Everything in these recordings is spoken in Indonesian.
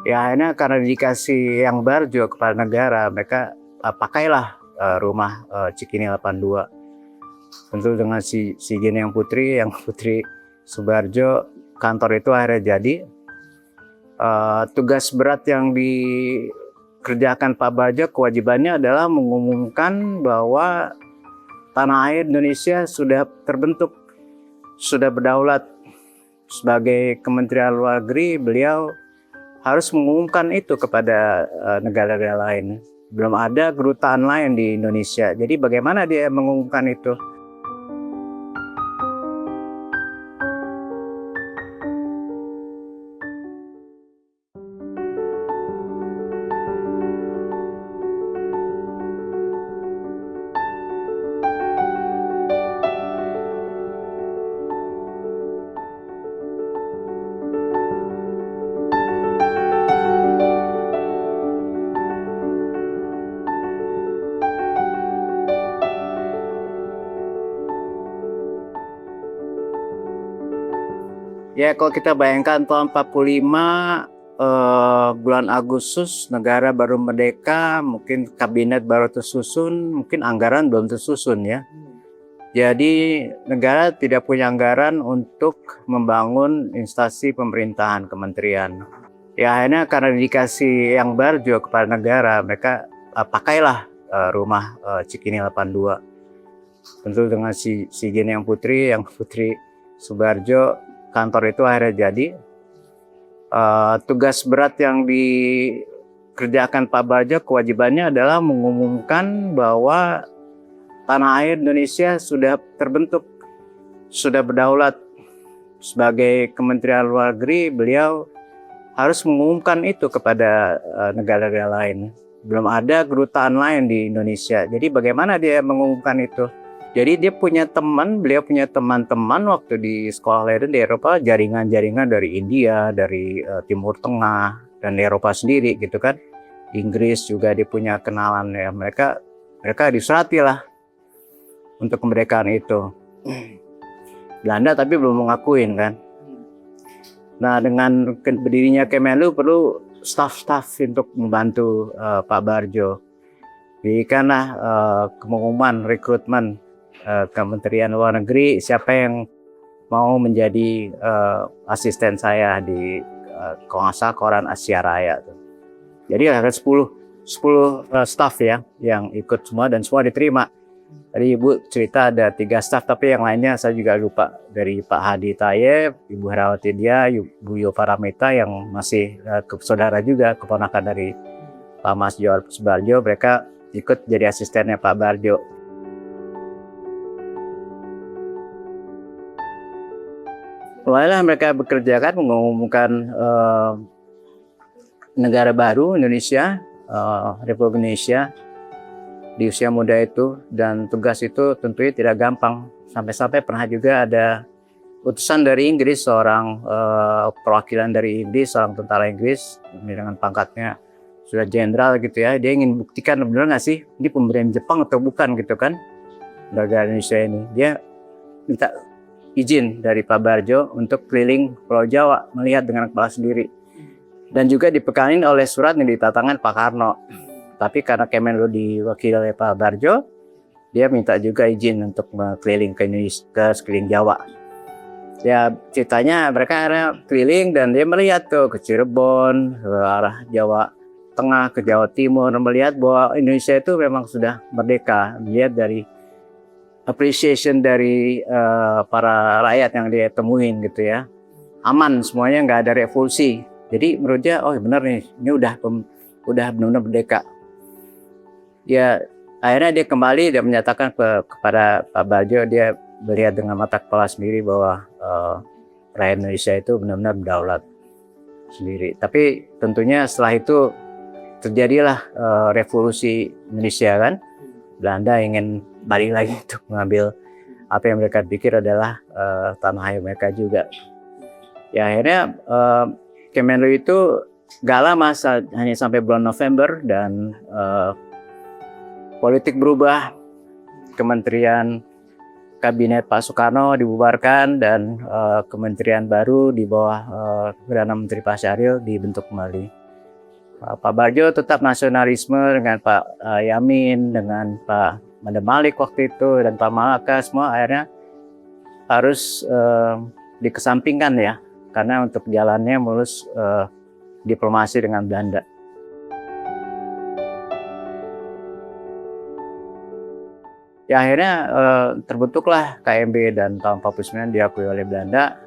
Ya akhirnya karena dedikasi yang Barjo kepada negara, mereka pakailah rumah Cikini 82. Tentu dengan si Gini yang Putri Subarjo, kantor itu akhirnya jadi. Tugas berat yang dikerjakan Pak Barjo, kewajibannya adalah mengumumkan bahwa tanah air Indonesia sudah terbentuk, sudah berdaulat. Sebagai Kementerian Luar Negeri, beliau harus mengumumkan itu kepada negara-negara lain. Belum ada kedutaan lain di Indonesia. Jadi bagaimana dia mengumumkan itu? Ya kalau kita bayangkan tahun 45, bulan Agustus negara baru merdeka, mungkin kabinet baru tersusun, mungkin anggaran belum tersusun ya. Jadi negara tidak punya anggaran untuk membangun instansi pemerintahan, kementerian. Ya akhirnya karena dedikasi yang Barjo kepada negara, mereka pakailah rumah Cikini 82. Tentu dengan si Gini yang Putri Subarjo, kantor itu akhirnya jadi. Tugas berat yang dikerjakan Pak Barjo, kewajibannya adalah mengumumkan bahwa tanah air Indonesia sudah terbentuk, sudah berdaulat. Sebagai Kementerian Luar Negeri, beliau harus mengumumkan itu kepada negara-negara lain. Belum ada kedutaan lain di Indonesia. Jadi bagaimana dia mengumumkan itu? Jadi beliau punya teman-teman waktu di sekolah lain di Eropa, jaringan-jaringan dari India, dari Timur Tengah, dan Eropa sendiri gitu kan. Inggris juga dia punya kenalan ya. Mereka diserati lah untuk kemerdekaan itu. Belanda tapi belum mengakuin kan. Nah dengan berdirinya Kemenlu perlu staf-staf untuk membantu Pak Barjo. Berikanlah pengumuman rekrutmen Kementerian Luar Negeri, siapa yang mau menjadi asisten saya di kalau nggak salah koran Asia Raya. Jadi ada 10 staf ya yang ikut semua dan semua diterima. Tadi Ibu cerita ada 3 staf, tapi yang lainnya saya juga lupa. Dari Pak Hadi Tayeb, Ibu Herawati Dia, Ibu Yo Paramita yang masih saudara juga, keponakan dari Pak Mas George Subarjo, mereka ikut jadi asistennya Pak Barjo. Mulailah mereka bekerja kan, mengumumkan negara baru Indonesia, Republik Indonesia di usia muda itu, dan tugas itu tentunya tidak gampang. Sampai-sampai pernah juga ada utusan dari Inggris, seorang perwakilan dari Inggris, seorang tentara Inggris dengan pangkatnya sudah jenderal gitu ya, dia ingin buktikan benar nggak sih ini pemberian Jepang atau bukan gitu kan, negara Indonesia ini. Dia minta izin dari Pak Barjo untuk keliling Pulau Jawa melihat dengan kepala sendiri, dan juga dipekanin oleh surat yang ditangan Pak Karno. Tapi karena Kemenlu diwakili oleh Pak Barjo, dia minta juga izin untuk keliling ke Indonesia, ke sekeliling Jawa. Ya ceritanya mereka akhirnya keliling dan dia melihat tuh ke Cirebon, ke arah Jawa Tengah, ke Jawa Timur, melihat bahwa Indonesia itu memang sudah merdeka. Melihat dari appreciation dari para rakyat yang dia temuin gitu ya, aman semuanya, nggak ada revolusi. Jadi menurut dia, oh benar nih, ini udah benar-benar merdeka. Ya akhirnya dia kembali dan menyatakan kepada Pak Barjo, dia melihat dengan mata kepala sendiri bahwa rakyat Indonesia itu benar-benar berdaulat sendiri. Tapi tentunya setelah itu terjadilah revolusi Indonesia kan. Belanda ingin balik lagi untuk mengambil apa yang mereka pikir adalah tanah air mereka juga. Ya akhirnya Kemenlu itu gak lama, hanya sampai bulan November, dan politik berubah. Kementerian Kabinet Pak Soekarno dibubarkan dan kementerian baru di bawah Perdana Menteri Pak Syahril dibentuk kembali. Pak Barjo tetap nasionalisme dengan Pak Yamin, dengan Pak Mada Malik waktu itu, dan Pak Malaka, semua akhirnya harus dikesampingkan ya, karena untuk jalannya mulus diplomasi dengan Belanda. Ya akhirnya terbentuklah KMB dan tahun 49 diakui oleh Belanda.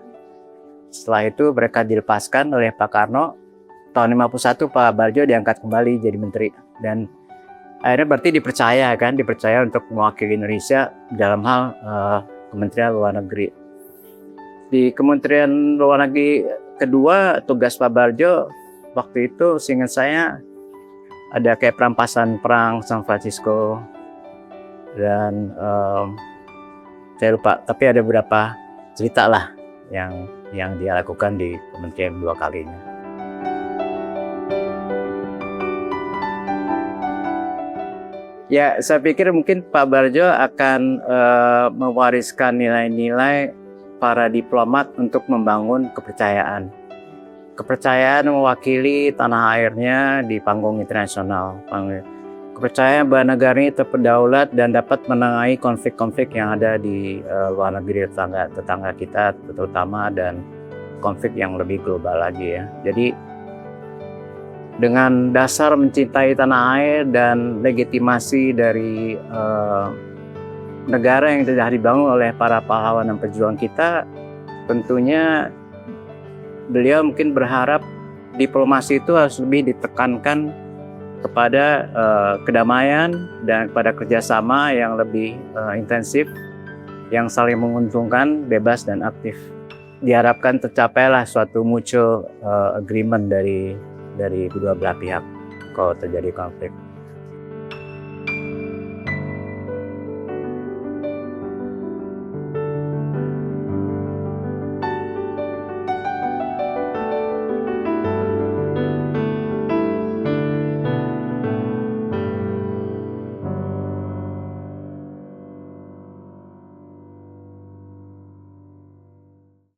Setelah itu mereka dilepaskan oleh Pak Karno. Tahun 51 Pak Barjo diangkat kembali jadi menteri, dan akhirnya berarti dipercaya untuk mewakili Indonesia dalam hal Kementerian Luar Negeri. Di Kementerian Luar Negeri kedua, tugas Pak Barjo waktu itu seingat saya ada kayak perampasan perang San Francisco, dan saya lupa, tapi ada beberapa cerita lah yang dia lakukan di kementerian dua kalinya. Ya, saya pikir mungkin Pak Barjo akan mewariskan nilai-nilai para diplomat untuk membangun kepercayaan. Kepercayaan mewakili tanah airnya di panggung internasional. Kepercayaan bahwa negara ini berdaulat dan dapat menengahi konflik-konflik yang ada di luar negeri tetangga kita terutama, dan konflik yang lebih global lagi ya. Jadi dengan dasar mencintai tanah air dan legitimasi dari negara yang telah dibangun oleh para pahlawan dan pejuang kita, tentunya beliau mungkin berharap diplomasi itu harus lebih ditekankan kepada kedamaian dan kepada kerjasama yang lebih intensif, yang saling menguntungkan, bebas dan aktif. Diharapkan tercapailah suatu mutual agreement dari kedua belah pihak kalau terjadi konflik.